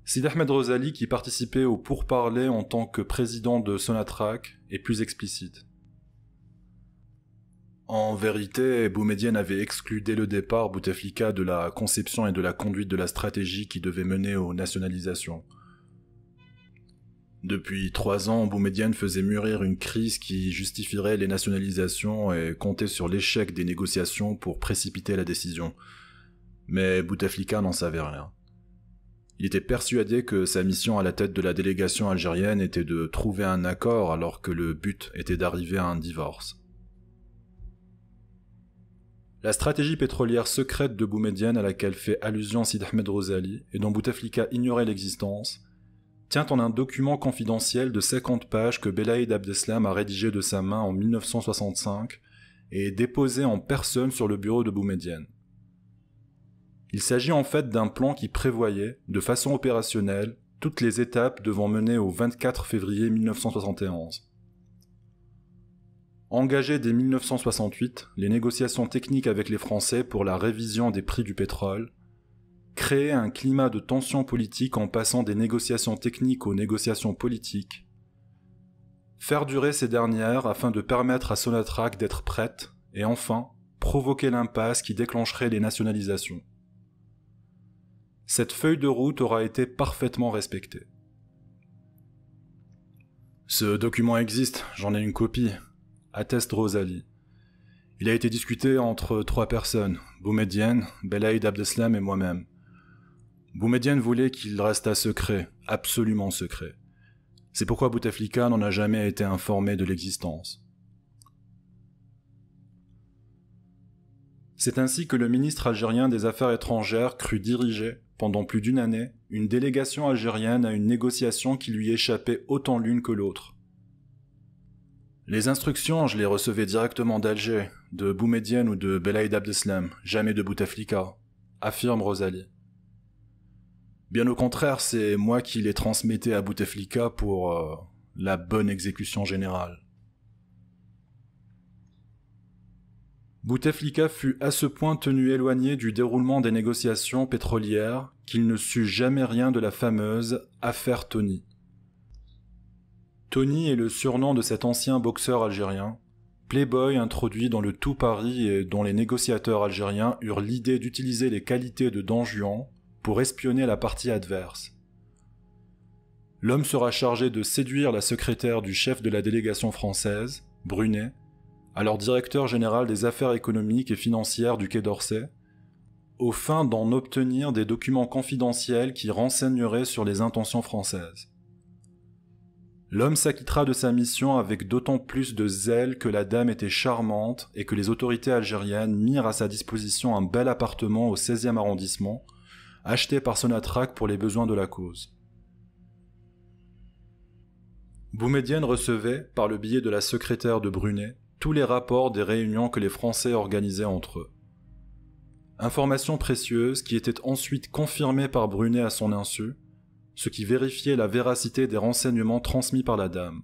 Sidi Ahmed Rosali, qui participait aux pourparlers en tant que président de Sonatrach, est plus explicite. En vérité, Boumedienne avait exclu dès le départ Bouteflika de la conception et de la conduite de la stratégie qui devait mener aux nationalisations. Depuis 3 ans, Boumedienne faisait mûrir une crise qui justifierait les nationalisations et comptait sur l'échec des négociations pour précipiter la décision. Mais Bouteflika n'en savait rien. Il était persuadé que sa mission à la tête de la délégation algérienne était de trouver un accord alors que le but était d'arriver à un divorce. La stratégie pétrolière secrète de Boumedienne à laquelle fait allusion Sidi Ahmed Rosali et dont Bouteflika ignorait l'existence tient en un document confidentiel de 50 pages que Belaïd Abdeslam a rédigé de sa main en 1965 et est déposé en personne sur le bureau de Boumedienne. Il s'agit en fait d'un plan qui prévoyait, de façon opérationnelle, toutes les étapes devant mener au 24 février 1971. Engagées dès 1968, les négociations techniques avec les Français pour la révision des prix du pétrole, créer un climat de tension politique en passant des négociations techniques aux négociations politiques, faire durer ces dernières afin de permettre à Sonatrach d'être prête, et enfin, provoquer l'impasse qui déclencherait les nationalisations. Cette feuille de route aura été parfaitement respectée. Ce document existe, j'en ai une copie, atteste Rosali. Il a été discuté entre 3 personnes, Boumedienne, Belaïd Abdeslam et moi-même. Boumedienne voulait qu'il restât secret, absolument secret. C'est pourquoi Bouteflika n'en a jamais été informé de l'existence. C'est ainsi que le ministre algérien des Affaires étrangères crut diriger, pendant plus d'1 année, une délégation algérienne à une négociation qui lui échappait autant l'une que l'autre. Les instructions, je les recevais directement d'Alger, de Boumedienne ou de Belaïd Abdeslam, jamais de Bouteflika, affirme Rosali. Bien au contraire, c'est moi qui les transmettais à Bouteflika pour la bonne exécution générale. Bouteflika fut à ce point tenu éloigné du déroulement des négociations pétrolières qu'il ne sut jamais rien de la fameuse « affaire Tony ». Tony est le surnom de cet ancien boxeur algérien, playboy introduit dans le tout Paris et dont les négociateurs algériens eurent l'idée d'utiliser les qualités de Don Juan pour espionner la partie adverse. L'homme sera chargé de séduire la secrétaire du chef de la délégation française, Brunet, alors directeur général des affaires économiques et financières du Quai d'Orsay, aux fins d'en obtenir des documents confidentiels qui renseigneraient sur les intentions françaises. L'homme s'acquittera de sa mission avec d'autant plus de zèle que la dame était charmante et que les autorités algériennes mirent à sa disposition un bel appartement au 16e arrondissement, acheté par Sonatrach pour les besoins de la cause. Boumedienne recevait, par le biais de la secrétaire de Brunet, tous les rapports des réunions que les Français organisaient entre eux. Informations précieuses qui étaient ensuite confirmées par Brunet à son insu, ce qui vérifiait la véracité des renseignements transmis par la dame.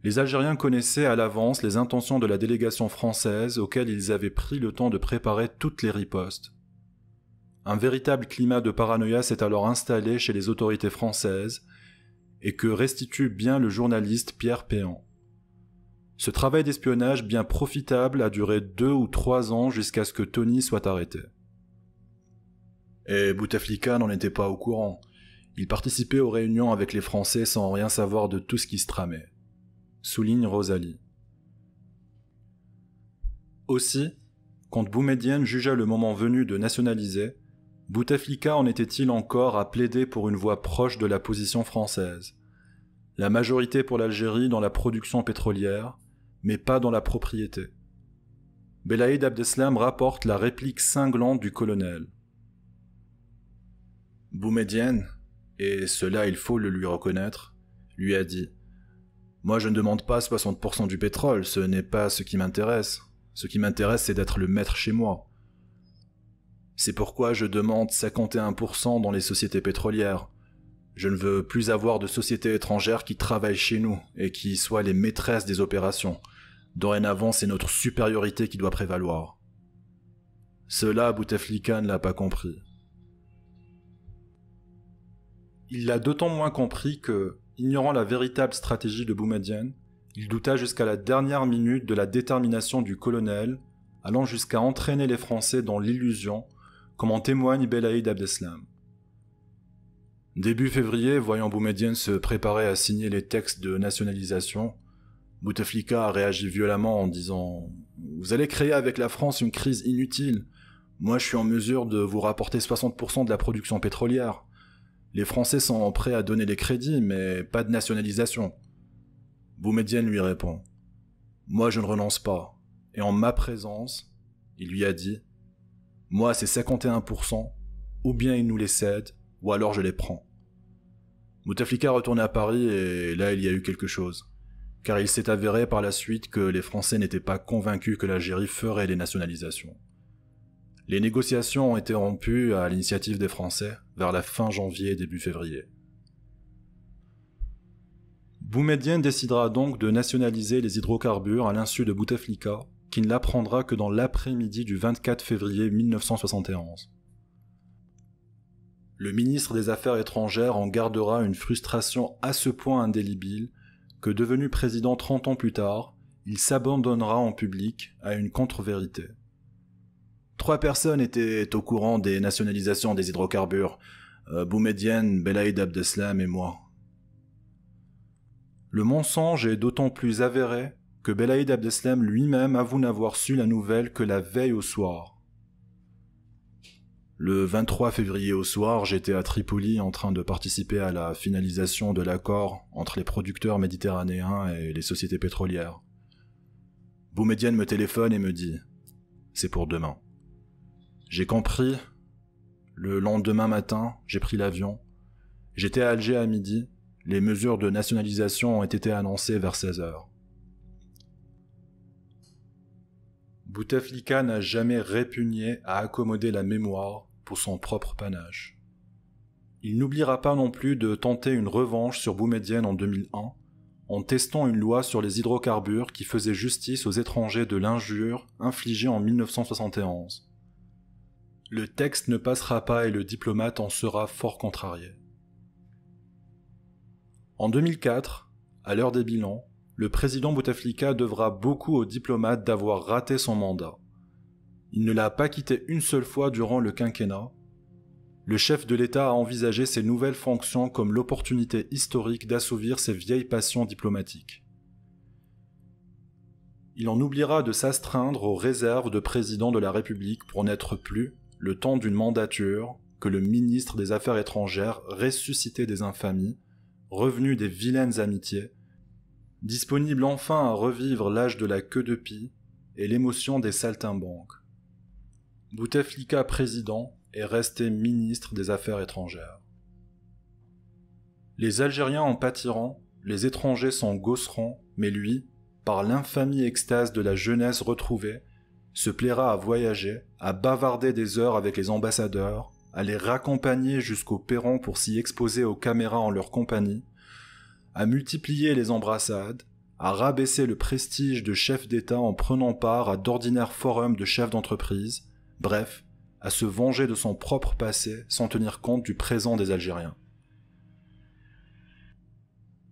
Les Algériens connaissaient à l'avance les intentions de la délégation française auxquelles ils avaient pris le temps de préparer toutes les ripostes. Un véritable climat de paranoïa s'est alors installé chez les autorités françaises et que restitue bien le journaliste Pierre Péan. Ce travail d'espionnage bien profitable a duré 2 ou 3 ans jusqu'à ce que Tony soit arrêté. Et Bouteflika n'en était pas au courant. Il participait aux réunions avec les Français sans rien savoir de tout ce qui se tramait, souligne Rosalie. Aussi, quand Boumedienne jugea le moment venu de nationaliser, Bouteflika en était-il encore à plaider pour une voie proche de la position française. La majorité pour l'Algérie dans la production pétrolière, mais pas dans la propriété. Belaïd Abdeslam rapporte la réplique cinglante du colonel. Boumedienne, et cela il faut le lui reconnaître, lui a dit « Moi je ne demande pas 60% du pétrole, ce n'est pas ce qui m'intéresse. Ce qui m'intéresse c'est d'être le maître chez moi. C'est pourquoi je demande 51% dans les sociétés pétrolières. Je ne veux plus avoir de sociétés étrangères qui travaillent chez nous et qui soient les maîtresses des opérations. Dorénavant, c'est notre supériorité qui doit prévaloir. » Cela, Bouteflika ne l'a pas compris. Il l'a d'autant moins compris que, ignorant la véritable stratégie de Boumedienne, il douta jusqu'à la dernière minute de la détermination du colonel, allant jusqu'à entraîner les Français dans l'illusion, comme en témoigne Belaïd Abdeslam. Début février, voyant Boumedienne se préparer à signer les textes de nationalisation, Bouteflika a réagi violemment en disant « Vous allez créer avec la France une crise inutile. Moi, je suis en mesure de vous rapporter 60% de la production pétrolière. Les Français sont prêts à donner des crédits, mais pas de nationalisation. » Boumedienne lui répond « Moi, je ne renonce pas. Et en ma présence, il lui a dit « Moi, c'est 51%, ou bien il nous les cède, ou alors je les prends. » Bouteflika retournait à Paris et là, il y a eu quelque chose. Car il s'est avéré par la suite que les Français n'étaient pas convaincus que l'Algérie ferait les nationalisations. Les négociations ont été rompues à l'initiative des Français vers la fin janvier et début février. Boumedienne décidera donc de nationaliser les hydrocarbures à l'insu de Bouteflika, qui ne l'apprendra que dans l'après-midi du 24 février 1971. Le ministre des Affaires étrangères en gardera une frustration à ce point indélébile que, devenu président 30 ans plus tard, il s'abandonnera en public à une contre-vérité. 3 personnes étaient au courant des nationalisations des hydrocarbures, Boumedienne, Belaïd Abdeslam et moi. Le mensonge est d'autant plus avéré que Belaïd Abdeslam lui-même avoue n'avoir su la nouvelle que la veille au soir. Le 23 février au soir, j'étais à Tripoli en train de participer à la finalisation de l'accord entre les producteurs méditerranéens et les sociétés pétrolières. Boumedienne me téléphone et me dit « C'est pour demain ». J'ai compris. Le lendemain matin, j'ai pris l'avion. J'étais à Alger à midi. Les mesures de nationalisation ont été annoncées vers 16h. Bouteflika n'a jamais répugné à accommoder la mémoire pour son propre panache. Il n'oubliera pas non plus de tenter une revanche sur Boumedienne en 2001, en testant une loi sur les hydrocarbures qui faisait justice aux étrangers de l'injure infligée en 1971. Le texte ne passera pas et le diplomate en sera fort contrarié. En 2004, à l'heure des bilans, le président Bouteflika devra beaucoup au diplomate d'avoir raté son mandat. Il ne l'a pas quitté une seule fois durant le quinquennat. Le chef de l'État a envisagé ses nouvelles fonctions comme l'opportunité historique d'assouvir ses vieilles passions diplomatiques. Il en oubliera de s'astreindre aux réserves de président de la République pour n'être plus, le temps d'une mandature, que le ministre des Affaires étrangères ressuscité des infamies, revenu des vilaines amitiés, disponible enfin à revivre l'âge de la queue de pie et l'émotion des saltimbanques. Bouteflika président est resté ministre des Affaires étrangères. Les Algériens en pâtiront, les étrangers s'en gausseront, mais lui, par l'infamie extase de la jeunesse retrouvée, se plaira à voyager, à bavarder des heures avec les ambassadeurs, à les raccompagner jusqu'au perron pour s'y exposer aux caméras en leur compagnie, à multiplier les embrassades, à rabaisser le prestige de chef d'État en prenant part à d'ordinaires forums de chefs d'entreprise, bref, à se venger de son propre passé sans tenir compte du présent des Algériens.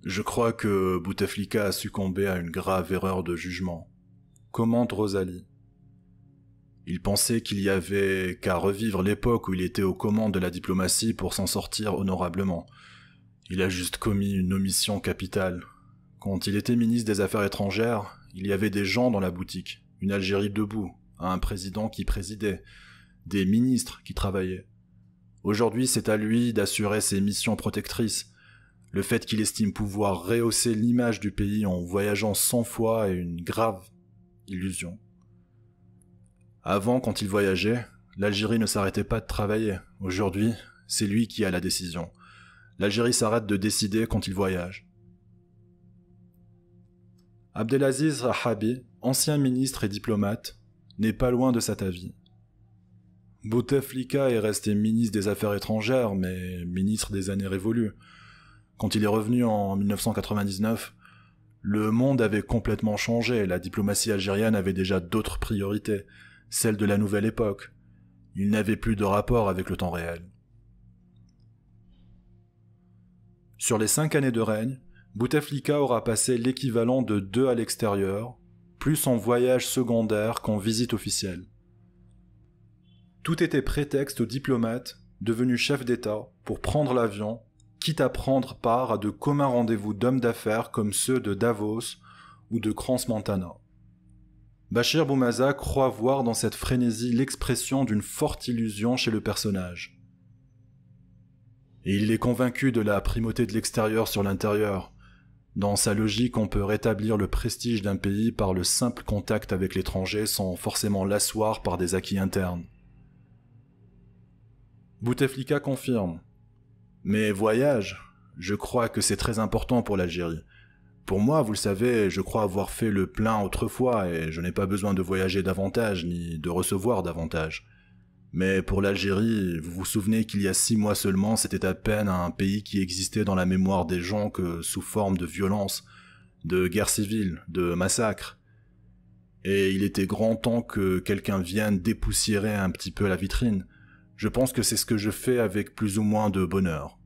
Je crois que Bouteflika a succombé à une grave erreur de jugement, commente Rosalie. Il pensait qu'il y avait qu'à revivre l'époque où il était aux commandes de la diplomatie pour s'en sortir honorablement. Il a juste commis une omission capitale. Quand il était ministre des Affaires étrangères, il y avait des gens dans la boutique, une Algérie debout, un président qui présidait, des ministres qui travaillaient. Aujourd'hui, c'est à lui d'assurer ses missions protectrices. Le fait qu'il estime pouvoir rehausser l'image du pays en voyageant 100 fois est une grave illusion. Avant, quand il voyageait, l'Algérie ne s'arrêtait pas de travailler. Aujourd'hui, c'est lui qui a la décision. L'Algérie s'arrête de décider quand il voyage. Abdelaziz Rahabi, ancien ministre et diplomate, n'est pas loin de cet avis. Bouteflika est resté ministre des Affaires étrangères, mais ministre des années révolues. Quand il est revenu en 1999, le monde avait complètement changé, la diplomatie algérienne avait déjà d'autres priorités, celles de la nouvelle époque. Il n'avait plus de rapport avec le temps réel. Sur les 5 années de règne, Bouteflika aura passé l'équivalent de 2 à l'extérieur, plus en voyage secondaire qu'en visite officielle. Tout était prétexte aux diplomates, devenus chefs d'État, pour prendre l'avion, quitte à prendre part à de communs rendez-vous d'hommes d'affaires comme ceux de Davos ou de Crans-Montana. Bachir Boumaza croit voir dans cette frénésie l'expression d'une forte illusion chez le personnage. Et il est convaincu de la primauté de l'extérieur sur l'intérieur. Dans sa logique, on peut rétablir le prestige d'un pays par le simple contact avec l'étranger sans forcément l'asseoir par des acquis internes. Bouteflika confirme. Mais voyage, je crois que c'est très important pour l'Algérie. Pour moi, vous le savez, je crois avoir fait le plein autrefois et je n'ai pas besoin de voyager davantage ni de recevoir davantage. Mais pour l'Algérie, vous vous souvenez qu'il y a 6 mois seulement, c'était à peine un pays qui existait dans la mémoire des gens que sous forme de violence, de guerre civile, de massacres. Et il était grand temps que quelqu'un vienne dépoussiérer un petit peu la vitrine. Je pense que c'est ce que je fais avec plus ou moins de bonheur.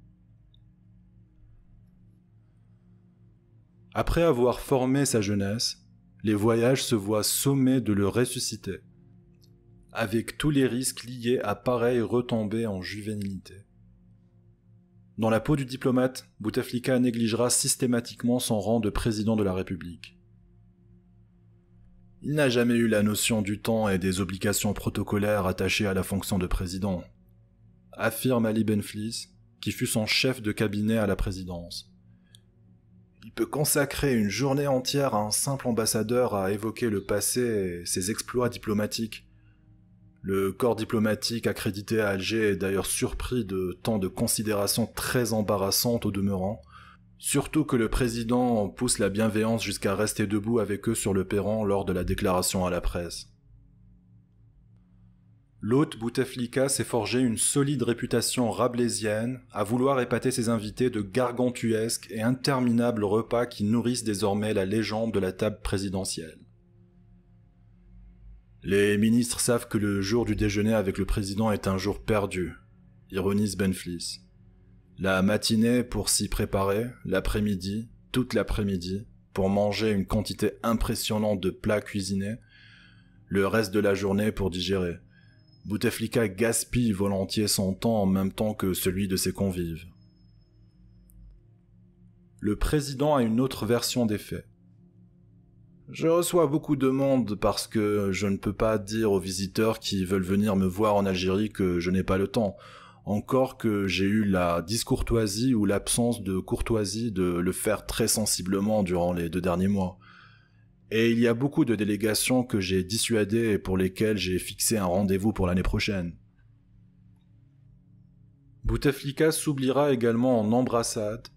Après avoir formé sa jeunesse, les voyages se voient sommés de le ressusciter, avec tous les risques liés à pareille retombée en juvénilité. Dans la peau du diplomate, Bouteflika négligera systématiquement son rang de président de la République. Il n'a jamais eu la notion du temps et des obligations protocolaires attachées à la fonction de président, affirme Ali Benflis, qui fut son chef de cabinet à la présidence. Il peut consacrer une journée entière à un simple ambassadeur à évoquer le passé et ses exploits diplomatiques. Le corps diplomatique accrédité à Alger est d'ailleurs surpris de tant de considérations très embarrassantes au demeurant, surtout que le président pousse la bienveillance jusqu'à rester debout avec eux sur le perron lors de la déclaration à la presse. L'hôte Bouteflika s'est forgé une solide réputation rabelaisienne à vouloir épater ses invités de gargantuesques et interminables repas qui nourrissent désormais la légende de la table présidentielle. Les ministres savent que le jour du déjeuner avec le président est un jour perdu, ironise Benflis. La matinée pour s'y préparer, l'après-midi, toute l'après-midi, pour manger une quantité impressionnante de plats cuisinés, le reste de la journée pour digérer. Bouteflika gaspille volontiers son temps en même temps que celui de ses convives. Le président a une autre version des faits. Je reçois beaucoup de monde parce que je ne peux pas dire aux visiteurs qui veulent venir me voir en Algérie que je n'ai pas le temps, encore que j'ai eu la discourtoisie ou l'absence de courtoisie de le faire très sensiblement durant les 2 derniers mois. Et il y a beaucoup de délégations que j'ai dissuadées et pour lesquelles j'ai fixé un rendez-vous pour l'année prochaine. Bouteflika s'oubliera également en embrassade,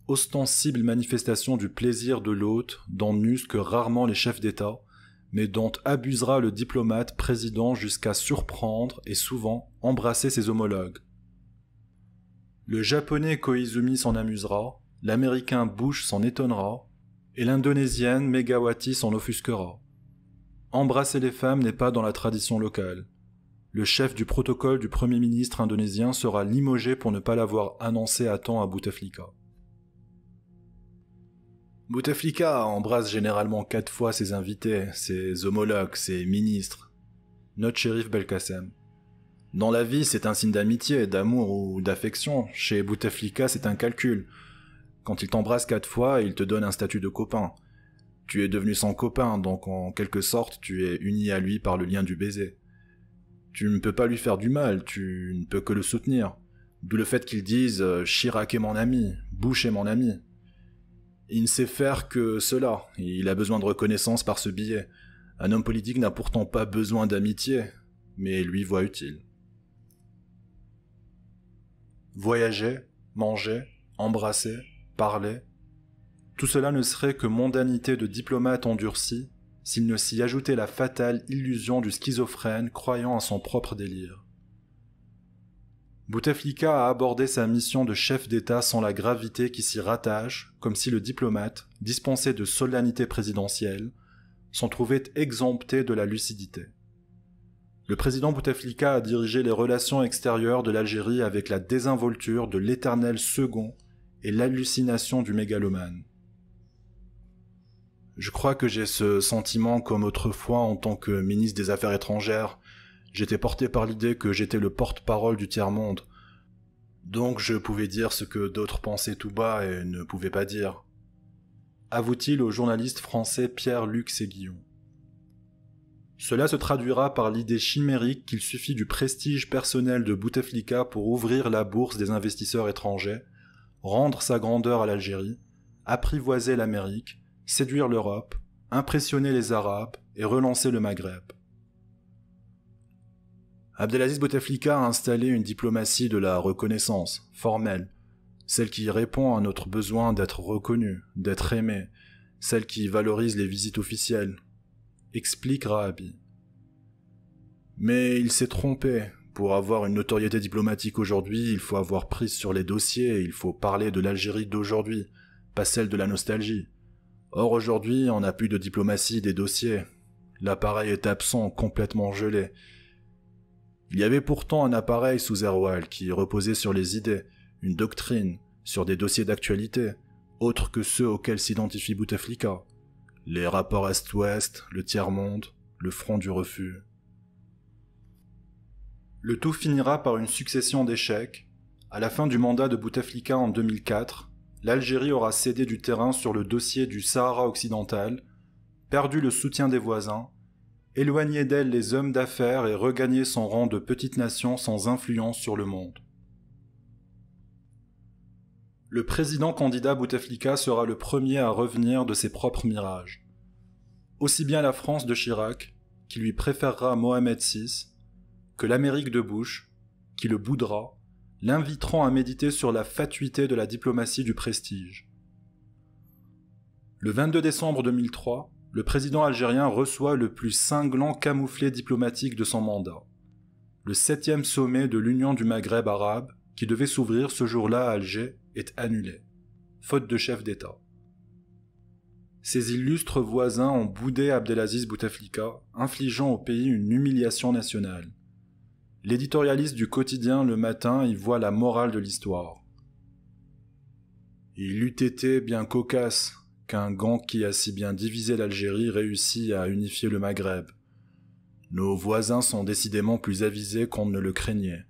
ostensible manifestation du plaisir de l'hôte dont n'usent que rarement les chefs d'État, mais dont abusera le diplomate président jusqu'à surprendre et souvent embrasser ses homologues. Le japonais Koizumi s'en amusera, l'américain Bush s'en étonnera, et l'indonésienne Megawati s'en offusquera. Embrasser les femmes n'est pas dans la tradition locale. Le chef du protocole du Premier ministre indonésien sera limogé pour ne pas l'avoir annoncé à temps à Bouteflika. Bouteflika embrasse généralement 4 fois ses invités, ses homologues, ses ministres. Note shérif Belkacem. Dans la vie, c'est un signe d'amitié, d'amour ou d'affection. Chez Bouteflika, c'est un calcul. Quand il t'embrasse 4 fois, il te donne un statut de copain. Tu es devenu son copain, donc en quelque sorte, tu es uni à lui par le lien du baiser. Tu ne peux pas lui faire du mal, tu ne peux que le soutenir. D'où le fait qu'ils disent « Chirac est mon ami, Bush est mon ami ». Il ne sait faire que cela, il a besoin de reconnaissance par ce biais. Un homme politique n'a pourtant pas besoin d'amitié, mais lui voit utile. Voyager, manger, embrasser, parler, tout cela ne serait que mondanité de diplomate endurci s'il ne s'y ajoutait la fatale illusion du schizophrène croyant à son propre délire. Bouteflika a abordé sa mission de chef d'État sans la gravité qui s'y rattache, comme si le diplomate, dispensé de solennité présidentielle, s'en trouvait exempté de la lucidité. Le président Bouteflika a dirigé les relations extérieures de l'Algérie avec la désinvolture de l'éternel second et l'hallucination du mégalomane. Je crois que j'ai ce sentiment comme autrefois en tant que ministre des Affaires étrangères. J'étais porté par l'idée que j'étais le porte-parole du tiers-monde. Donc je pouvais dire ce que d'autres pensaient tout bas et ne pouvaient pas dire. Avoue-t-il au journaliste français Pierre-Luc Séguillon. Cela se traduira par l'idée chimérique qu'il suffit du prestige personnel de Bouteflika pour ouvrir la bourse des investisseurs étrangers, rendre sa grandeur à l'Algérie, apprivoiser l'Amérique, séduire l'Europe, impressionner les Arabes et relancer le Maghreb. Abdelaziz Bouteflika a installé une diplomatie de la reconnaissance, formelle, celle qui répond à notre besoin d'être reconnu, d'être aimé, celle qui valorise les visites officielles, explique Rahabi. Mais il s'est trompé. Pour avoir une notoriété diplomatique aujourd'hui, il faut avoir prise sur les dossiers, il faut parler de l'Algérie d'aujourd'hui, pas celle de la nostalgie. Or aujourd'hui, on n'a plus de diplomatie des dossiers. L'appareil est absent, complètement gelé. Il y avait pourtant un appareil sous Erwal qui reposait sur les idées, une doctrine, sur des dossiers d'actualité, autres que ceux auxquels s'identifie Bouteflika. Les rapports Est-Ouest, le tiers-monde, le front du refus. Le tout finira par une succession d'échecs. À la fin du mandat de Bouteflika en 2004, l'Algérie aura cédé du terrain sur le dossier du Sahara occidental, perdu le soutien des voisins, éloigné d'elle les hommes d'affaires et regagné son rang de petite nation sans influence sur le monde. Le président candidat Bouteflika sera le premier à revenir de ses propres mirages. Aussi bien la France de Chirac, qui lui préférera Mohamed VI, que l'Amérique de Bush, qui le boudera, l'inviteront à méditer sur la fatuité de la diplomatie du prestige. Le 22 décembre 2003, le président algérien reçoit le plus cinglant camouflet diplomatique de son mandat. Le 7e sommet de l'Union du Maghreb arabe, qui devait s'ouvrir ce jour-là à Alger, est annulé, faute de chef d'État. Ses illustres voisins ont boudé Abdelaziz Bouteflika, infligeant au pays une humiliation nationale. L'éditorialiste du quotidien Le Matin y voit la morale de l'histoire. Il eût été bien cocasse qu'un gang qui a si bien divisé l'Algérie réussit à unifier le Maghreb. Nos voisins sont décidément plus avisés qu'on ne le craignait.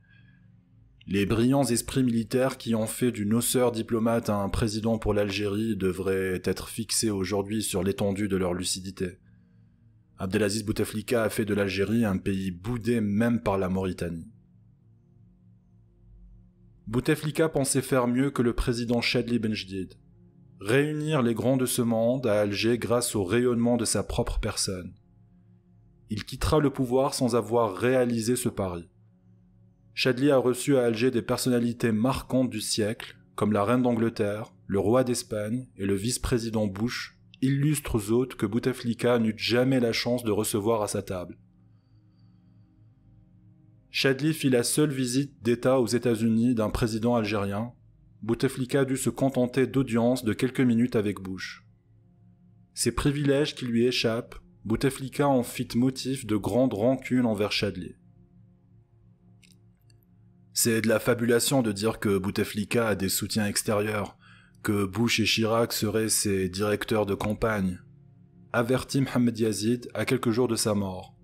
Les brillants esprits militaires qui ont fait du noceur diplomate un président pour l'Algérie devraient être fixés aujourd'hui sur l'étendue de leur lucidité. Abdelaziz Bouteflika a fait de l'Algérie un pays boudé même par la Mauritanie. Bouteflika pensait faire mieux que le président Chadli Benjedid. Réunir les grands de ce monde à Alger grâce au rayonnement de sa propre personne. Il quittera le pouvoir sans avoir réalisé ce pari. Chadli a reçu à Alger des personnalités marquantes du siècle, comme la reine d'Angleterre, le roi d'Espagne et le vice-président Bush, illustres hôtes que Bouteflika n'eut jamais la chance de recevoir à sa table. Chadli fit la seule visite d'État aux États-Unis d'un président algérien. Bouteflika dut se contenter d'audiences de quelques minutes avec Bush. Ces privilèges qui lui échappent, Bouteflika en fit motif de grande rancune envers Chadli. C'est de la fabulation de dire que Bouteflika a des soutiens extérieurs, que Bush et Chirac seraient ses directeurs de campagne, avertit Mohamed Yazid à quelques jours de sa mort.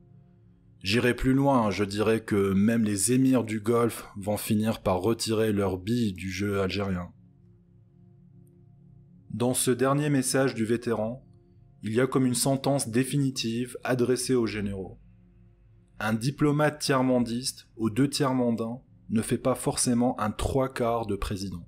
J'irai plus loin, je dirais que même les émirs du Golfe vont finir par retirer leurs billes du jeu algérien. Dans ce dernier message du vétéran, il y a comme une sentence définitive adressée aux généraux. Un diplomate tiers-mondiste aux 2/3 mondains ne fait pas forcément un 3/4 de président.